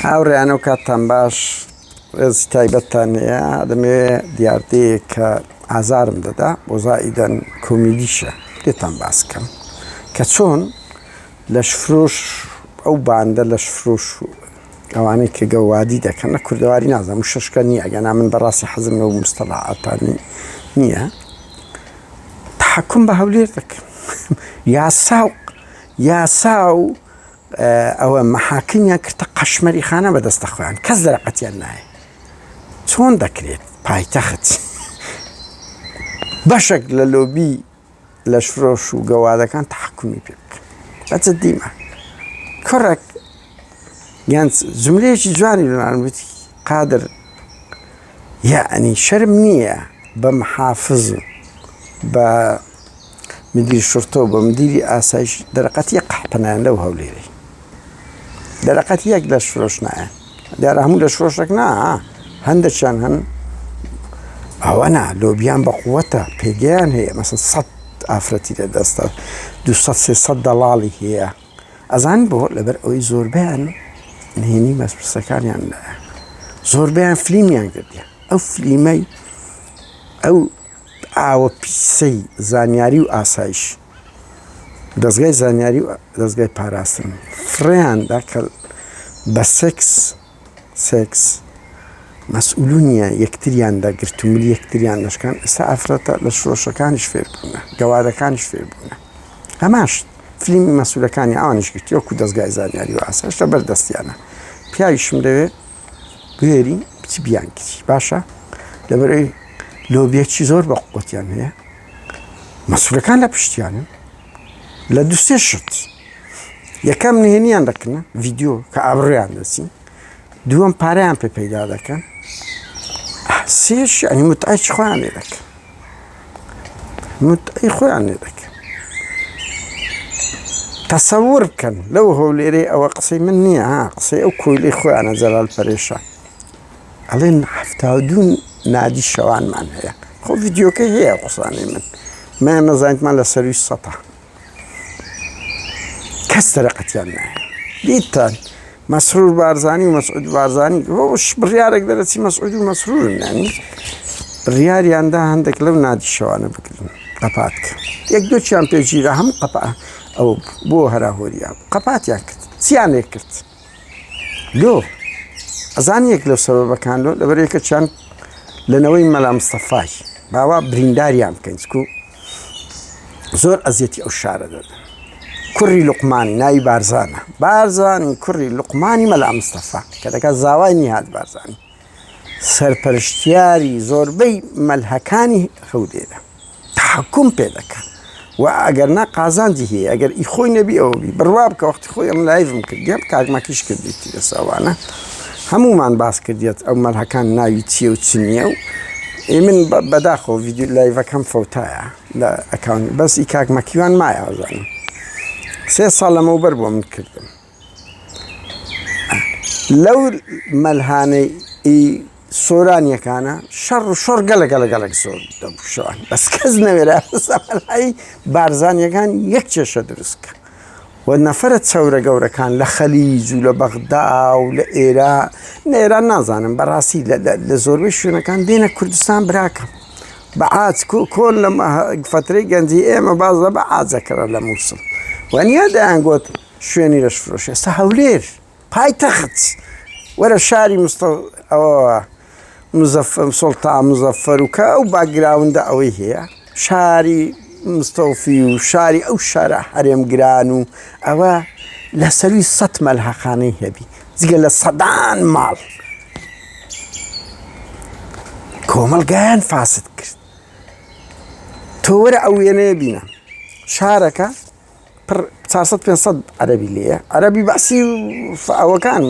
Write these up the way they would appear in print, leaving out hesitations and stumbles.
هاوڕێیانە و کاتتان باش ڕێزی تایبەتتان هەیە دەمێ دیاردەیەک کە ئازارم دەدا بۆ زائیدەن کۆمیدیشە لێتان باس بکەم کە چۆن لەشفرۆش ئەو باندە لەشفرۆش ئەوانەی کە گەوادی دەکەن لە کوردەواری نازانم و شەشکە نییە ئەگەنا من بەڕاستی حەزم لەو مستەلاحاتانی نییە تحکم بە هەولێر دەکەم یاسا و ئەوە مەحاکمیان کردە قەشمەری خانە بەدەستە خۆیان کەس دەرەقەتیان نایە چۆن دەکرێت پایتەخت بەشێک لە لۆبی لەشفرۆش و گەوادەکان تحکمی پێ بکەن بەچە دیمە کوڕێک گەنج جملەیەکی جوانی لەمانوتی قادر یعنی شەرم نییە بە محافظ بە مدیری شورتۆ بە مدیری ئاسایش دەرەقەت یەک قەحپەنایان لەو هەولێرەی دەرەقەت یەک لەشفرۆش نایە دیارە هەموو لەشفرۆشێک نا هەندێکیان هەن ئەوە نا لۆبیان بە قووەتە پێگەیان هەیە مەسەن 100 ئافرەتی لەدەستە 200-300 دەڵاڵی هەیە ئەزان بۆ لەبەر ئەوەی زۆربیان نهێنی مەسپرسەکانیان لایە زۆربیان فلیمیان کردیە ئەو فلیمەی ئەو ئاوە پیسەی زانیاری و ئاسایش دەستگای زانیاری و دەستگای پاراستن فڕێیاندا کە بە سێکس مەسئولو نییە یەکتریاندا گرتوملی یەکتریان دەشکان ئێستا ئافرەتە لە شۆشەکانیش فێر بوونە گەوادەکانیش فێر بوونە هەماش فلیمی مەسئولەکانی ئەوانیش گرتی وەکو دەستگای زانیاری و ئاسایش لەبەر دەستیانە پیاویشم دەوێ بێری بچی بیان کردی باشە لەبەرەوەی لۆبیەکی زۆر بە قووەتیان هەیە مەسئولەکان لە پشتیانن لە دووسێ شت یەکەم نهێنیان دەکەنە ڤیدیۆ کە ئابڕێیان دەچین دووەم پارەیان پێ پەیدا دەکەن سێش ئەنی متعایکی خۆیان لێ دەکەن متعای خۆیان لێ دەکەن تەسەوور بکەن لەو هەولێرەی ئەوە قسەی من نییە قسەی ئەو کۆیلەی خۆیانە جەلال پەرێشە ئەڵێن 72 نادی شەوانمان هەیە خۆ ڤیدیۆکەی هەیە قسانەی من نەزانیتمان لە سەروی سەتا کەس دەرەقەتیان نایە دیتان مەسرور بارزانی و مەسعود بارزانی بڕیارێک دەرەچی مەسعود و مەسرورن ینی بڕیاریاندا هەندێک لەو نادی شەوانە بکردن قەپات کرد یەک دۆچیان پێگیرە هەموو قەپا ئەو بۆ هەراهۆریە قەپاتیان کرد چیان لێ کرد لۆ ئەزان یەک لەو سەبەبەکان لۆ لەبەر یەکەکیان لەنەوەی مەلا مستەفای باوا برینداریان بکەین چکو زۆر ئەزیەتی ئەو شارە دەدەن کوڕی لوقمانی ناوی بارزانی کوڕی لوقمانی مەلا مستەفا کە دەکات زاوای نیهات بارزانی سەرپەرشتیاری زۆربەی مەلهەکانی هەولێرە تحکم پێ دەکەن و ئەگەر نا قازانجی هەیە ئەگەر ئی خۆی نەبی ئەوەبی بڕوا بکە وەختی خۆی ئەم لایڤم کردیم کاکمەکیش کردیتی لەساوانە هەمومان باس کردیت ئەو مەلهەکان ناوی چییە و چ نییە و من بەداخۆ ڤیدیۆ لایڤەکەم فەوتایە لە ئەکاون بەس ئی کاکمەکیوان مایە ئەوزانم 3 ساڵ لەمەوبەر بۆ من کردم لەو مەلهانەی سۆرانیەکانە شەڕ و شۆڕ گەلەگەلەگەلێک زۆر دەبووشەوان بەس کەس نەوێرە مەلهای بارزانیەکان یەک کێشە دروستکە و نەفرە چەورە گەورەکان لە خەلیج و لە بەغدا و لە ئێران نازانم بەڕاستی لە زۆربەی شوێنەکان دێنە کوردستان براکەم بە عاج کۆن لە فترەی گەنجی ئێمە بازە بە عاجەکەرە لە مووسڵ وەنیە دەیانگوت شوێنی لەشفرۆش ئێستا هەولێر پایتەخت وەرە شاری سوڵتان مزەفەر و کە ئەو باگراوندە ئەوەی هەیە شاری مستەوفی و شاری ئەو شارە هەرێمگران و ئەوە لە سەروی 100 مەلهەخانەی هەبی جگە لە سەدان ماڵ کۆمەڵگایان فاسد کرد تۆ وەرە ئەو وێنەیە بینە شارەکە 400-500 عەرەبی لێیە عەرەبی باسی ئەوەکان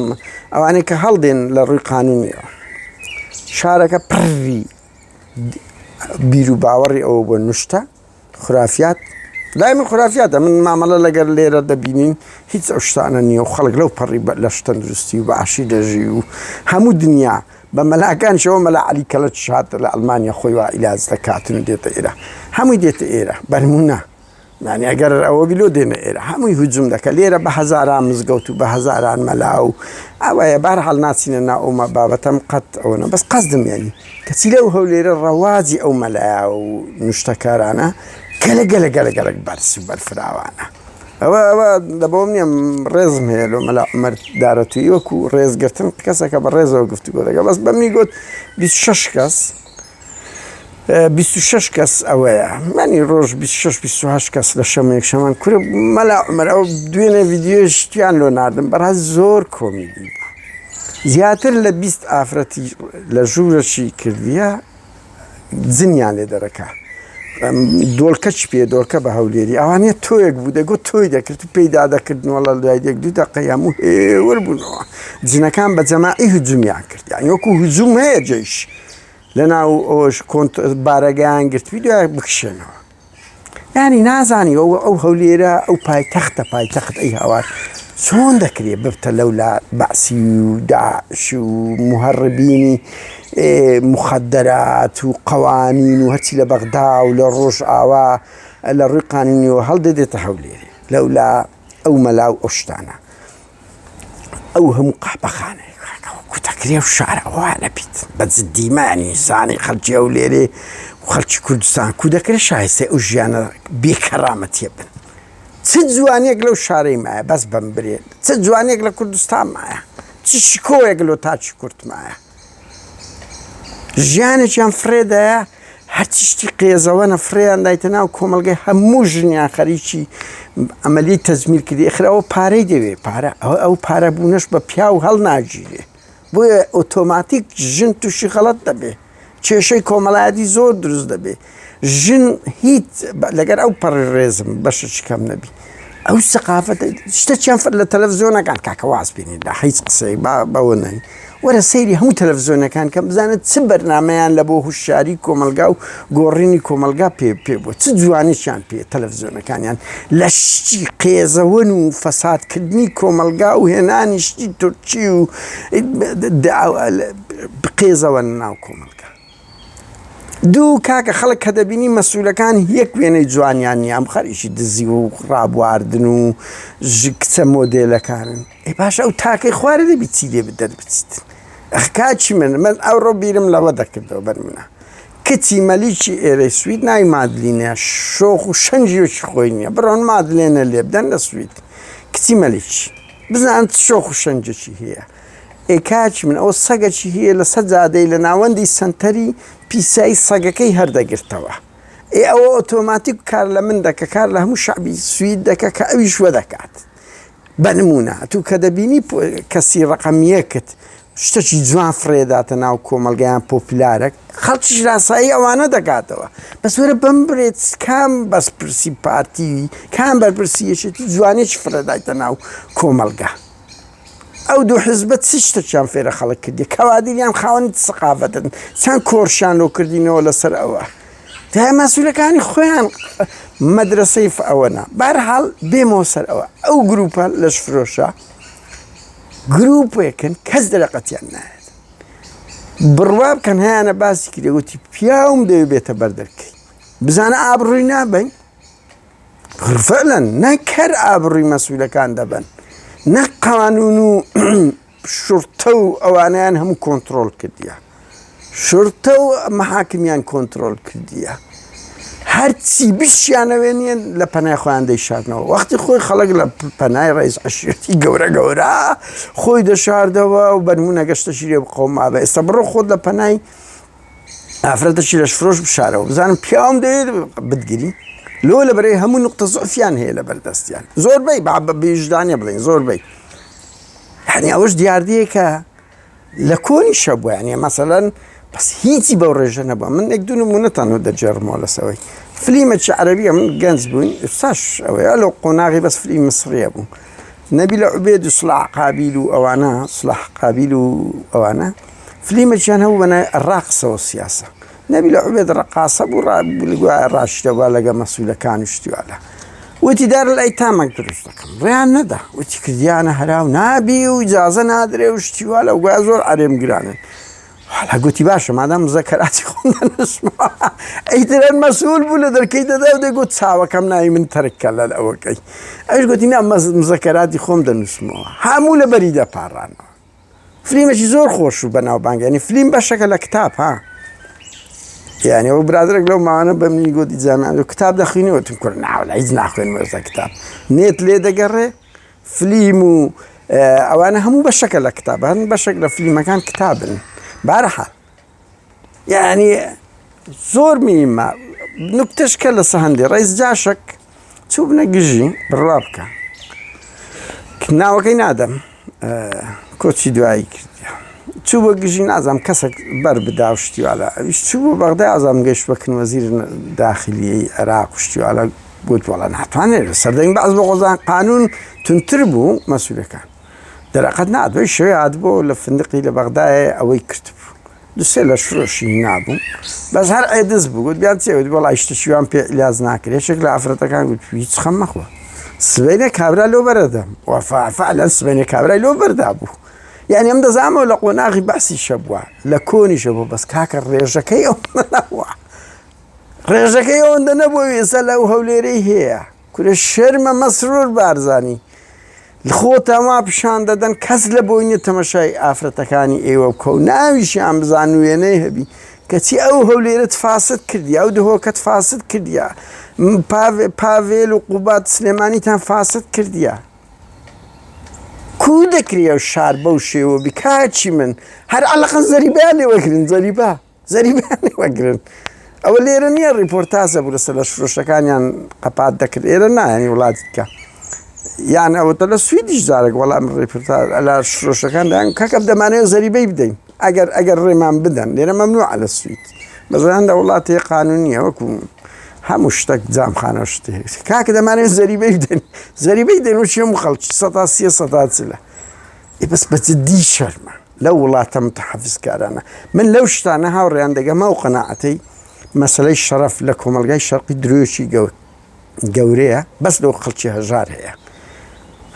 ئەوانەی کە هەڵدێن لە ڕووی قانونیەوە شارەکە پڕی بیر و باوەڕی ئەوە بۆ نوشتە خورافیات لای من خورافیاتە من مامەڵە لەگەر لێرە دەبینین هیچ ئەو شتانە نییە و خەڵک لەو پەڕی لە شتە دروستی و بەعاشی دەژی و هەموو دنیا بە مەلاکانشەوە مەلا عەلی کەلەچ هاتە لە ئەڵمانیا خۆی وا ئیلاج دەکاتن و دێتە ئێرە هەمووی دێتە ئێرە بەرمونە يعني ئەگەر ئەوە بیلۆ دێنە ئێرە هەمووی هجووم دەکە لێرە بە هەزاران مزگەوت و بە هەزاران مەلا و ئەوەیە بەرحاڵ ناچینە ناو ئەومە بابەتەم قەت ئەوەنە بەس قەزدم یانی کەچی لەو هەولێرە ڕەوازی ئەو مەلایە و نوشتەکارانە گەلە گەلە گەلە گەلک بەرز و بەرفراوانە ئەوە دەبەوەم نییە ڕێزم هەیە لۆ مەلا عومەر دارەتووی وەکو ڕێزگرتن کەسێکە بە ڕێزەوە گفتوگۆ دەکە بەس بەمی گوت 26 کەس 26 کەس ئەوەیە مانی ڕۆژ 26 کەس لە شەمەیەک شەمان کورە مەلا عومەر ئەو دوێنێ ڤیدیۆشتیان لۆ ناردم بەڕاست زۆر کۆمیدی زیاتر لە 20 ئافرەتی لە ژوورەشی کردیە جنیان لێ دەرەکە دۆڵکەچ پێ دۆڵکە بە هەولێری ئەوانەیە تۆیەک بوو دەگوت تۆی دەکرد و پێیدا دەکردنەوە لە دوای دێک دوو دەقەیە هەموو هێور بوونەوە جنەکان بە جەماعی هجوومیان کرد یانی وەکو هجووم هەیە جێیش لەناو ئەوش بارەگەیان گرتوی دوای بکشێنەوە یانی نازانی ئەو هەولێرە ئەو پایتەختە پایتەخت ئەی هاوار چۆن دەکرێت ببتە لەولا بەعسی و داعش و مهەڕبینی مخدرات و قوانین و هەرچی لە بەغدا و لە ڕۆژ ئاوا لە ڕووی قانونیەوە هەڵدەدێتە هەولێرێ لەولا ئەو مەلا و ئەو شتانە ئەو هەموو قاپەخانەیە کوتەکرێ و شارەوە نەبیت بە جددیمانی زانی خەڵکی هەولێرێ و خەڵکی کوردستان کو دەکرێت شایستە ئەو ژیانە بێکەرامەتیە بن چ جوانێک لەو شارەی مایە بەس بەم برێت چ جوانێک لە کوردستان مایە چ شکۆیەک لۆ تاچی کورت مایە ژیانێکیان فرێدایە هەرچی شتی قێزەوەنە فرێیان دایتە ناو کۆمەلگەی هەموو ژنیان خەریکی ئەمەلی تەزمیر کردی ئەخرەوە پارەی دەوێ ئەو پارە بوونەش بە پیا و هەڵ ناگیرێ بۆیە ئۆتۆماتیک ژن تووشی غەڵەت دەبێ کێشەی کۆمەڵایەتی زۆر دروست دەبێ ژن هیچ لەگەر ئەو پەڕی ڕێزم بەشەی کەم نەبی ئەو سەقافەتە شتێکیان لە تەلەڤیزیۆنەکان کاکە واز بینین لە هیچ قسەی بەوە نەی وەرە سەیری هەموو تەلەڤیزیۆنەکان کەم بزانێت چ بەرنامەیان لە بۆ هوشیاری کۆمەلگا و گۆڕینی کۆمەلگا پێ بووە چ جوانیشیان پێ تەلەڤیزیۆنەکانیان لە شتی قێزەوەن و فەسادکردنی کۆمەلگا و هێنانی شتی تورکی و قێزەوە ناو کۆمەلگا دوو کاکە خەڵک کە دەبینی مەسوولەکان یەک وێنەی جوانیان نیە ئەم خەریکی دزی و ڕابواردن و کچە مۆدێلەکانن ئەی باشە ئەو تاکەی خوارە دەبی چی لێ دەربچیت کاچی من ئەوڕۆ بیرم لەوە دەکردەوە بەر منە کچی مەلیکی ئێرەی سوید ناوی مادلینە شۆخ و شەنجیۆکی خۆی نییە بڕۆن مادلێنە لێ بدەن لە سوید کچی مەلیکی بزان شۆخ و شەنجێکی هەیە ئێ کاچی من ئەو سەگەکی هەیە لە سەر جادەی لە ناوەندی سنتەری پیسایی سەگەکەی هەردەگرتەوە ئەوە ئۆتۆماتیک کار لە من دەکە کار لە هەموو شعبی سوید دەکە کە ئەویش وە دەکات بەنمونە تو کە دەبینی کەسی ڕقەمیەکت شتێکی جوان فرێداتە ناو کۆمەلگەیان پۆپولارە خەڵکیش راسایی ئەوانە دەکاتەوە بەس وەرە بەم برێت کام بەسپرسی پارتی کام بەرپرسیەشێتی جوانێکی فرێدایتە ناو کۆمەلگا ئەو دوو حزبەت چ شتێکیان فێرە خەڵک کردی کەوادیریان خاوەنی سەقافەتن چەند کۆرشیان لۆ کردینەوە لەسەر ئەوە دای مەسوولەکانی خۆیان مەدرسەی ئەوەنا بەرحاڵ بێمەوە سەر ئەوە ئەو گروپە لەش فرۆشە گروپێکن کەس دەرەقەتیان نایێت بڕوا بکەن هەیانە باسی کردێوتی پیاوم دەوێ بێتە بەردەرکەی بزانە ئابڕووی نابن فعلەن نەکەر ئابڕووی مەسوولەکان دەبن نەک قانون و شورتە و ئەوانیان هەموو کۆنتترۆل کردیە شورتە و مەحاکمیان کۆنتترۆل کردیە هەرچی بشیانەوێنیان لە پەنای خۆیان دەیشاردنەوە وەختی خۆی خەڵک لە پەنای ڕئیس عەشیرەتی گەورە خۆی دەشاردەوە و بەنمونە گەشتەشی لێ بقەوما بە ئێستا بڕۆ خۆت لە پەنای ئافرەتەشی لەش فرۆش بشارەوە بزانم پیاوم دەوێت بتگیری لۆ لە بەرەی هەموو نقطە زۆفیان هەیە لە بەردەستیان زۆربەی بێژدانە بڵێن زۆربەی یعنی ئەوەش دیاردەیەکە لە کۆنی شەبووە یعنی مەسەلەن بەس هیچی بەو ڕێژە نەبووە من یەک دوو نمونەتانەوە دەجێڕمەوە لەسەوەی فلیمێکی عەرەبیە من گەنج بووین ئێستاش ئەوەیە لەو قۆناغی بەس فلیم مسریە بوو نەبیلە عوبێد و سڵاح قابیل و ئەوانە سڵاح قابیل و ئەوانە فلیمێکیان هەبوو بەناوی الراقصة والسیاسة نەبیلە عوبێد ڕەقاسە بوو ڕاشتەوە لەگە مەسوولەکان و شتیوالە وتی دار الأيتامك دروست دەکەم ڕێیان نەدا وتی کردیانە هەراو نابی و ئیجازە نادرێ و شتیوالە و گویا زۆر عەرێم گرانن حالا گوتی باشە مادام مزەکەراتی خۆم دەنووسمەوە ئەیترەن مەسئول بوو لە دەرکەی دەدا و دەیگوت چاوەکەم ناوی من تەرککە لە ئەوەکەی ئەوش گوتی نا مزەکەراتی خۆم دەنووسمەوە هەموو لە بەری دەپارڕانەوە فلیمێکی زۆر خۆش و بەناوبانگ ینی فلیم بەشەکە لە کتاب ها یعنی ئەو برادرێک لەو ماوانە بە منی گوتی جامیان کتاب دەخوێنیوە تم کوڕ ناوەلا هیچ ناخوێنم وەرزە کتاب نێت لێ دەگەڕێ فلیم و ئەوانە هەموو بەشەکە لە کتاب هەن بەشێک لە فلیمەکان کتابن بارەحال یعنی زۆر میمە نوکتەشکە لەسە هەندێ ڕیس جاشک چوو بنە گژی بڕوا بکە ناوەکەی نادەم کۆچی دوایی کردی چوو بە گژی نازام کەسێک بەر بدا و شتیوالا ئەویش چوو بۆ بەغدای ئازام گەشت بکن وەزیر داخلیەی عێراق و شتیوالا گوت وەڵا ناتوانێت سەردەمی بەعز بە قۆزان قانون تونتر بوو مەسئولەکان دەرەقەت نادوای شەوێ هاتبوو لە فندقی لە بەغدایە ئەوەی کرد بوو دوسێ لە شرۆشی نابوو بەس هەر ئەیدز بوو گوت بیان چێ وەڵا شتشیوان پێ ئیلاج ناکرێت یەکێک لە ئافرەتەکان گوت هیچ خەم مەخۆ سبەینە کابرا لۆ بەرەدەم وەفعلەن سبەینە کابرای لۆ بەردا بوو یعنی ئەم دەزانمەوە لە قۆناغی باسیشە بووە لە کۆنیشە بوو بەس کاکە ڕێژەکەی ئەوەندە نەبووە ڕێژەکەی ئەوەندە نەبووە ئێستا لەو هەولێرەی هەیە کورە شەرمە مەسرور بارزانی خۆتان وا پیشان دەدەن کەس لە بۆی نیە تەمەشای ئافرەتەکانی ئێوە بکە و ناویشیان بزان وێنەی هەبی کەچی ئەو هەولێرەت فاسد کردی ئەو دهۆکەت فاسد کردیە پاڤێل و قوبات سلێمانیتان فاسد کردیە کو دەکرێ و شار بەو شێوە بی کاچی من هەر عەلەقەن زەریبیان لێوەگرن زەریبیان لێوەگرن ئەوە لێرە نییە ڕیپۆرتازە بوو لەسەر لە شرۆشەکانیان قەپات دەکرد ئێرە نایانی وڵاتیکە یان ئەوەتە لە سویدیش جارێک وەڵام ڕیپۆرتاز لە شرۆشەکان دەیان کاکەم دەمانەوێت زەریبەی بدەین ئەگەر ڕێمان بدەن لێرە مەمنوعە لە سوید بەزەیان لە وڵاتی قانونیە وەکو هەموو شتێک جامخانە شتێ کاکە دەمانێت زەریبەی بدەین زەریبەی دەین و چێم خەڵکی سەتا سیە سەتا چلە بەس بەجددی شەرمە لەو وڵاتە متەحەفیزکارانە من لەو شتانە هاوڕێیان دەگەمە و قەناعەتەی مەسەلەی شەرەف لە کۆمەلگای شەرقی درۆشی گەورەیە بەس لەو خەڵکی هەژار هەیە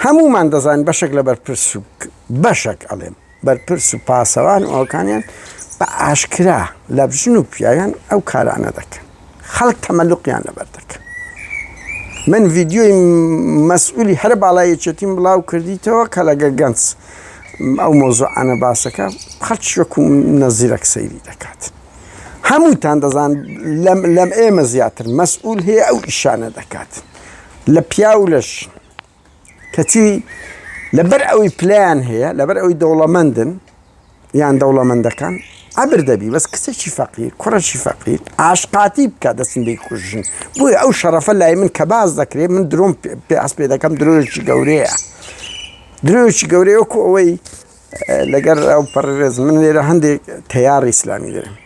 هەمومان دەزانین بەشێک لە بەرپرس و بەشێک ئەڵێم بەرپرس و پاسەوان و ئەوکانیان بە ئاشکرا لە بژن و پیاویان ئەو کارانە دەکەن خەڵک تەمەلوقیان لەبەر دەکەن من ڤیدیۆی مەسئولی هەر باڵایەکێتیم بڵاو کردیتەوە کە لەگە گەنج ئەو مۆزوعانە باسەکە خەڵکی وەکو نەزیرەک سەیری دەکات هەمووتان دەزان لەم ئێمە زیاتر مەسئول هەیە ئەو ئیشانە دەکات لە پیا و لەش کەچی لەبەر ئەوەی پلیان هەیە لەبەر ئەوەی دەوڵەمەندن یان دەوڵەمەندەکان ئەبر دەبی بەس کچێکی فەقیر کوڕێکی فەقیر ئاشقاتی بکە دەستندەی کوژن بۆیە ئەو شەرەفە لای من کە باز دەکرێت من درۆم پێ پێ دەکەم درۆژی گەورەیە درۆژی گەورەیە وەکو ئەوەی لەگەر ئەو پەڕێز من لێرە هەندێک تەیاری ئیسلامی دەرم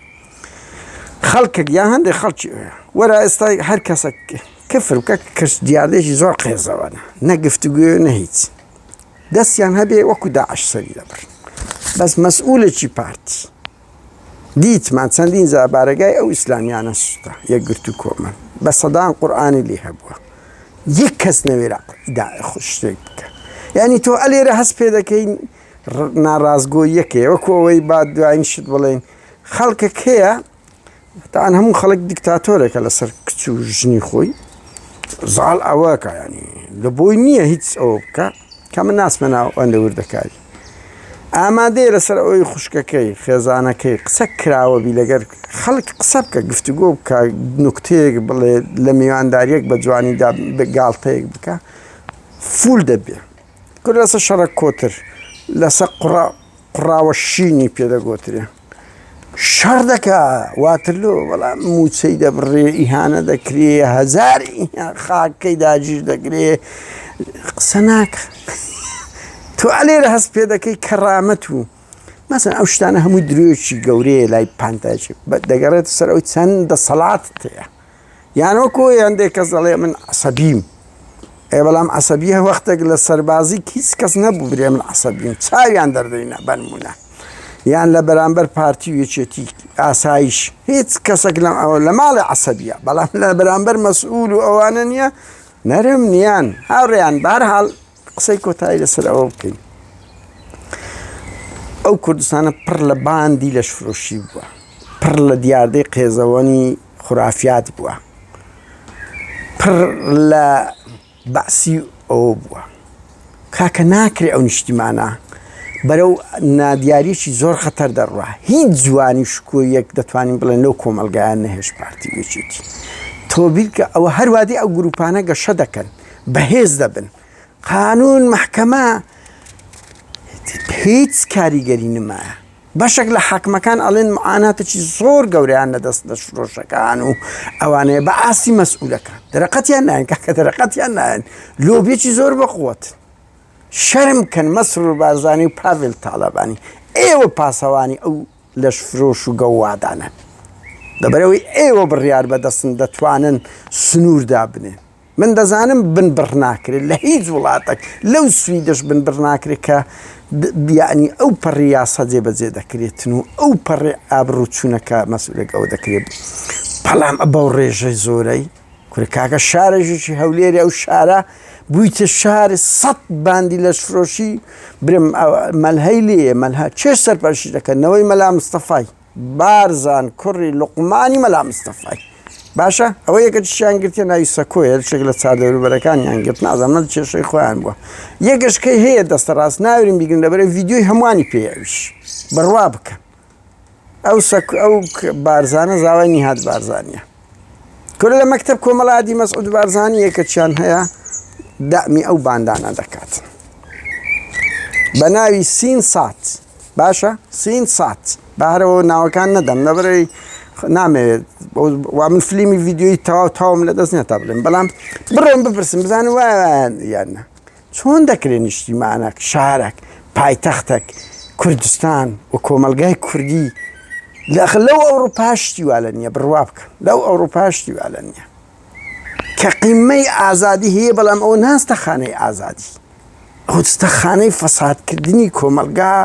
خەڵکێک یا هەندێک خەڵکی وەرە ئێستا هەر کەسێک کفر بکە کەس دیاردێکی زۆر قێزەوانە نە گفتوگوێ نە هیچ دەستیان هەبێ وەکو داعش سەری دەبڕن بەس مەسئولێکی پارتی دیتمان چەندین زابارەگای ئەو ئیسلامیانە سوتە یەکگرت و کۆمەڵ بە سەدان قورئانی لێ هەبووە یەک کەس نەوێرا شتێک بکە یعنی تۆ ئەلێرە هەست پێ دەکەین ناڕازگۆیەکێ وەکو ئەوەی با دوایین شت بڵێن خەڵکێک هەیە تاان هەموو خەڵک دیکتاتۆرێکە لەسەر کچ و ژنی خۆی زاڵ ئەوەکە ینی لە بۆی نییە هیچ ئەوە بکە کە من ناسمە ناو ئەندە وردەکاری ئامادەیە لەسەر ئەوەی خوشکەکەی خێزانەکەی قسە کراوەبی لەگەر خەڵک قسە بکە گفتوگۆ بکە نوکتەیەک بڵێ لە میوانداریەک بە جوانیدا گاڵتەیەک بکە فول دەبێ کورد لەسەر شەڕە کۆتر لەسەر قڕاوە شینی پێدەگۆترێ شەڕ دەکا واترلۆ وەڵام موچەی دەبڕێ ئیهانە دەکرێ هەزار خاکەی داگیر دەگرێ قسە ناکە تۆ ئەلێرە هەست پێ دەکەی کەرامەت و مەسەن ئەو شتانە هەمووی درۆیەکی گەورەیە لای پانتاجی دەگەڕێتە سەر ئەوی چەند دەسەڵاتت هەیە یان وەکۆ هەندێک کەس دەڵێ من عەسەبیم بەڵام عەسەبی وەختێک لە سەربازی هیچ کەس نەبوو برێ من عەسەبیم چاویان دەردەینە بەنمونە یان لە بەرامبەر پارتی و یەکێتی ئاسایش هیچ کەسێک لە ماڵی عەسەبیە بەڵام لە بەرامبەر مەسئول و ئەوانە نییە نەرم نیان هاوڕێیان بەهەرحاڵ قسەی کۆتایی لەسەر ئەوە بکەین ئەو کوردستانە پڕ لە باندی لەشفرۆشی بووە، پڕ لە دیاردەی قێزەوەنی خورافیات بووە، پڕ لە بەعسی ئەوە بووە. کاکە ناکرێ ئەو نیشتیمانە بەرەو نادیاریەکی زۆر خەتەر دەڕوا. هیچ جوانی شکۆیەک دەتوانین بڵێن لەو کۆمەلگایان نەهێش پارتی وێچێتی. تۆ بیرکە ئەوە هەروادی ئەو گروپانە گەشە دەکەن، بەهێز دەبن. قانون محکەمە هیچ کاریگەری نمایە. بەشێک لە حاکمەکان ئەڵێن معاناتێکی زۆر گەورەیان لەدەست دەشفرۆشەکان و ئەوانەیە بە ئاسی مەسئولەکان دەرەقەتیان نایەن، کاکە دەرەقەتیان نایەن، لۆبیەکی زۆر بەقووەت. شەرم کەن مەسرور بارزانی و پاڤێل تاڵەبانی، ئێوە پاسەوانی ئەو لەشفرۆش و گەوادانن. لەبەرەوەی ئێوە بڕیار بەدەستن دەتوانن سنووردا بنێن. من دەزانم بنبڕ ناکرێت لە هیچ وڵاتێک لەو سویدش بنبڕ ناکرێت کە یعنی ئەو پەڕی یاسا جێبەجێ دەکرێتن و ئەو پەڕی ئابروچوونەکە مەسئولێک ئەوە دەکرێت. بەڵام بەو ڕێژەی زۆرەی کورە کاکە شارێژێکی هەولێری ئەو شارە بوویتە شار 100 باندی لەشفرۆشی برم مەلهەی لێیە مەلها چێ سەرپەرشی دەکەنەوەی مەلا مستەفای بارزان کوڕی لوقمانی مەلا مستەفای. باشە ئەوە یەکەشیان گرتە ناوی سەکۆیە شێک لە چاردەوروبەرەکانیان گرت نازانم کێشەی خۆیان بووە. یەکەشکەی هەیە دەستە ڕاست ناوێرین بیگرن لەبەرە ڤیدیۆی هەمووانی پێویش بڕوا بکەن. ئەو بارزانە زاوای نیهات بارزانیە. کورە لە مەکتەب کۆمەڵایەتی مەسعود بارزانی یەکەچیان هەیە دامی ئەو باندانە دەکات بە ناوی سین سات. باشە سین سات بەهرەوە ناوەکان نەدەم لەبەرەوەی نامەوێت وا من فیلمی ڤیدیۆی تاوم لە دەست نێت تا بڵێم، بەڵام بڕۆم بپرسم بزانم وایان یانە چۆن دەکرێت نیشتیمانێک شارێک پایتەختێک کوردستان و کۆمەلگای کوردی لەو ئەوروپاشتی وا لە نییە بڕوا بکە لەو ئەوروپاشتی وا لە نییە کە قیمەی ئازادی هەیە، بەڵام ئەو ناستە خانەی ئازادی، ئەو دستە خانەی فەسادکردنی کۆمەلگا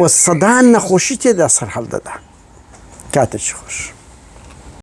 و سەدان نەخۆشی تێدا سەر هەڵدەدا. کاتێکی خۆش.